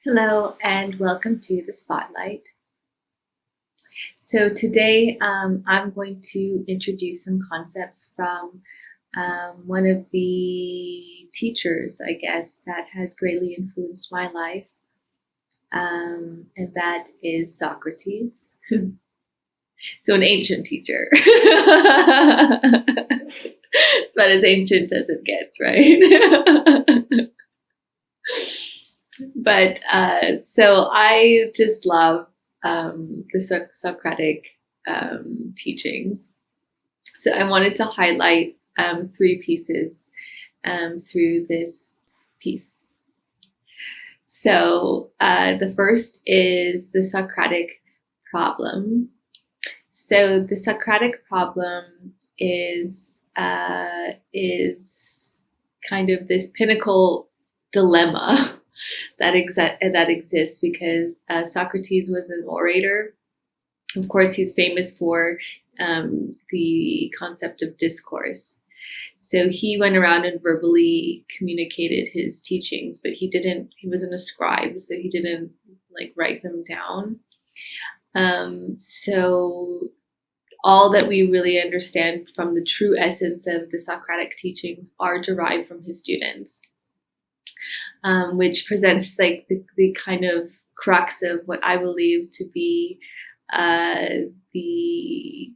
Hello and welcome to the Spotlight. So today I'm going to introduce some concepts from one of the teachers, I guess, that has greatly influenced my life, and that is Socrates. So an ancient teacher. It's about as ancient as it gets, right? But so I just love the Socratic teachings. So I wanted to highlight three pieces through this piece. So the first is the Socratic Problem. So the Socratic Problem is kind of this pinnacle dilemma that exists because Socrates was an orator. Of course, he's famous for the concept of discourse. So he went around and verbally communicated his teachings, but he wasn't a scribe, so he didn't write them down. So all that we really understand from the true essence of the Socratic teachings are derived from his students. Which presents the kind of crux of what I believe to be the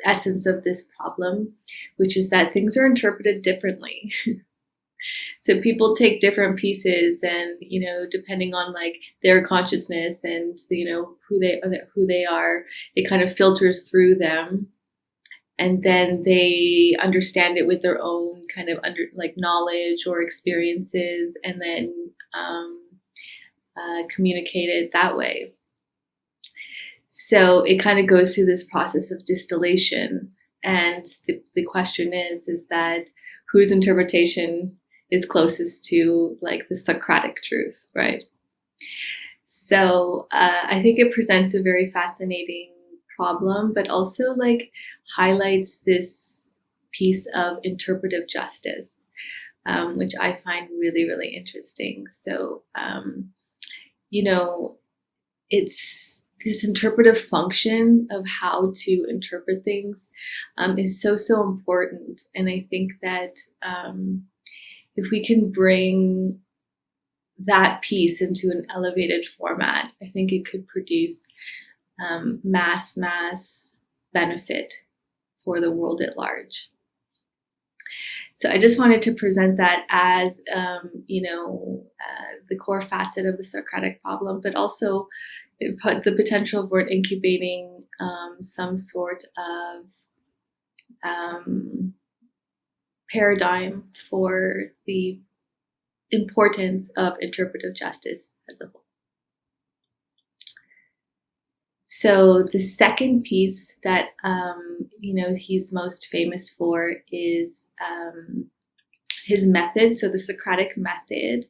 essence of this problem, which is that things are interpreted differently. So people take different pieces, and depending on their consciousness and who they are, it kind of filters through them. And then they understand it with their own kind of knowledge or experiences, and then communicate it that way. So it kind of goes through this process of distillation. And the question is that whose interpretation is closest to the Socratic truth, right? So I think it presents a very fascinating problem, but also highlights this piece of interpretive justice, which I find really, really interesting. So, it's this interpretive function of how to interpret things is so important. And I think that if we can bring that piece into an elevated format, I think it could produce mass benefit for the world at large. So I just wanted to present that as the core facet of the Socratic problem, but also put the potential for incubating some sort of paradigm for the importance of interpretive justice as a whole. So the second piece that he's most famous for is his method. So the Socratic Method.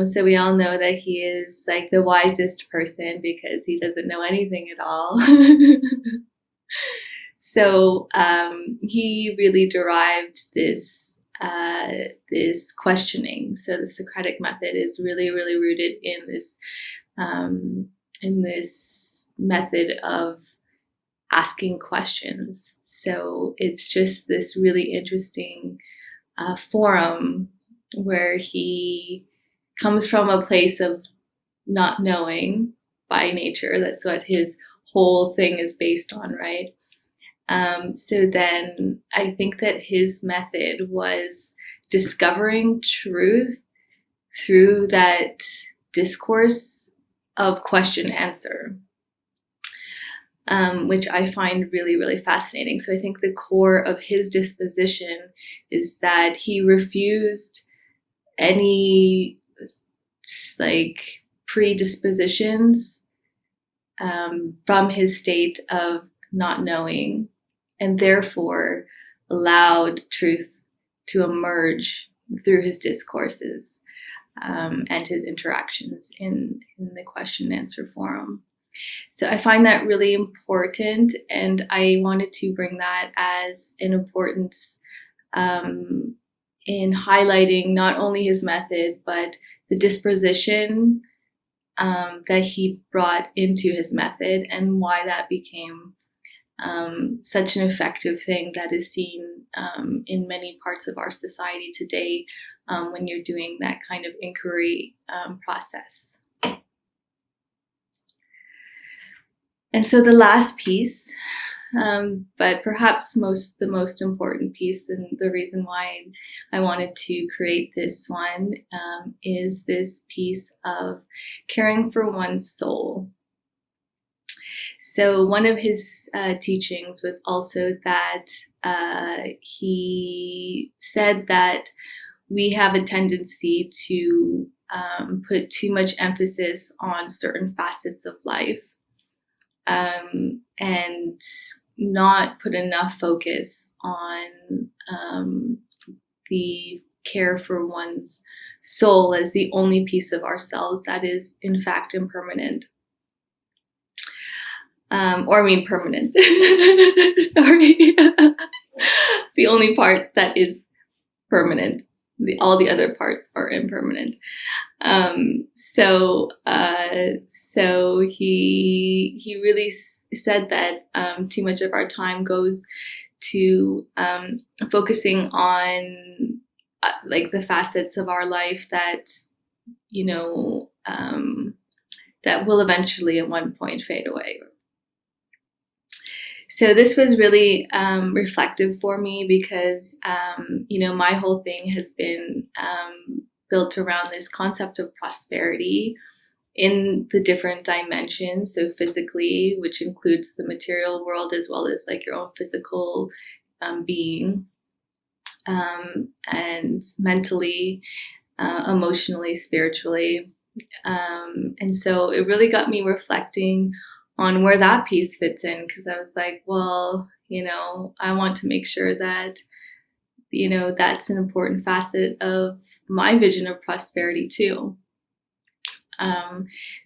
So we all know that he is the wisest person because he doesn't know anything at all. So he really derived this questioning. So the Socratic Method is really, really rooted in this method of asking questions. So it's just this really interesting forum where he comes from a place of not knowing by nature. That's what his whole thing is based on, right? So then I think that his method was discovering truth through that discourse of question-answer, which I find really, really fascinating. So I think the core of his disposition is that he refused any predispositions from his state of not knowing, and therefore allowed truth to emerge through his discourses and his interactions in the question and answer forum. So I find that really important, and I wanted to bring that as an importance in highlighting not only his method, but the disposition that he brought into his method, and why that became such an effective thing that is seen in many parts of our society today when you're doing that kind of inquiry process. And so the last piece, but perhaps the most important piece, and the reason why I wanted to create this one, is this piece of caring for one's soul. So one of his teachings was also that he said that we have a tendency to put too much emphasis on certain facets of life, and not put enough focus on the care for one's soul as the only piece of ourselves that is in fact impermanent. Permanent. Sorry. The only part that is permanent. All the other parts are impermanent. So he really said that too much of our time goes to focusing on like the facets of our life that that will eventually at one point fade away. So this was really reflective for me because, my whole thing has been built around this concept of prosperity in the different dimensions. So physically, which includes the material world as well as like your own physical being, and mentally, emotionally, spiritually. And so it really got me reflecting on where that piece fits in, because I was like, well, I want to make sure that, that's an important facet of my vision of prosperity too.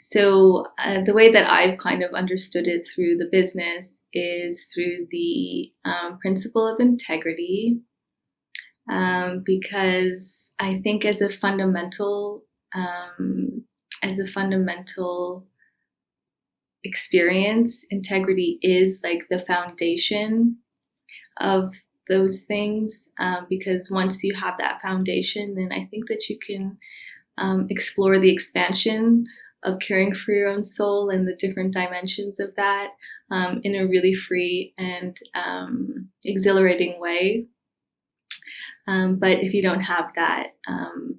So the way that I've kind of understood it through the business is through the principle of integrity, because I think as a fundamental experience, integrity is like the foundation of those things, because once you have that foundation, then I think that you can explore the expansion of caring for your own soul and the different dimensions of that in a really free and exhilarating way. But if you don't have that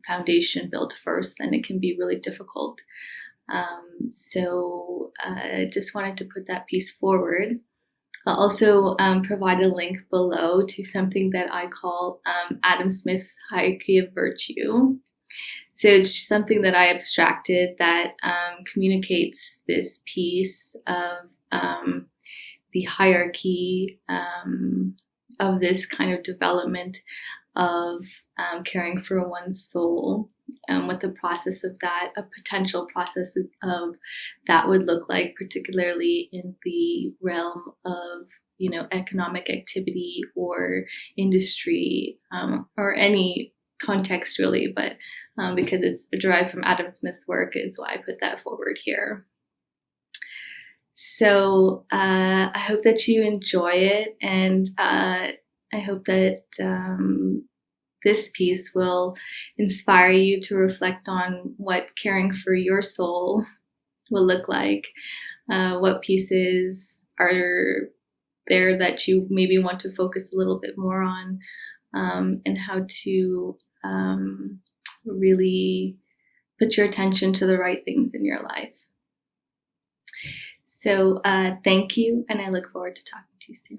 foundation built first, then it can be really difficult. So I just wanted to put that piece forward. I'll also provide a link below to something that I call Adam Smith's hierarchy of virtue. So it's something that I abstracted that communicates this piece of the hierarchy of this kind of development of caring for one's soul, and what the process of that, a potential process of that would look like, particularly in the realm of economic activity or industry, or any context really, but because it's derived from Adam Smith's work is why I put that forward here. So I hope that you enjoy it, and I hope that this piece will inspire you to reflect on what caring for your soul will look like, what pieces are there that you maybe want to focus a little bit more on, and how to really put your attention to the right things in your life. So thank you, and I look forward to talking to you soon.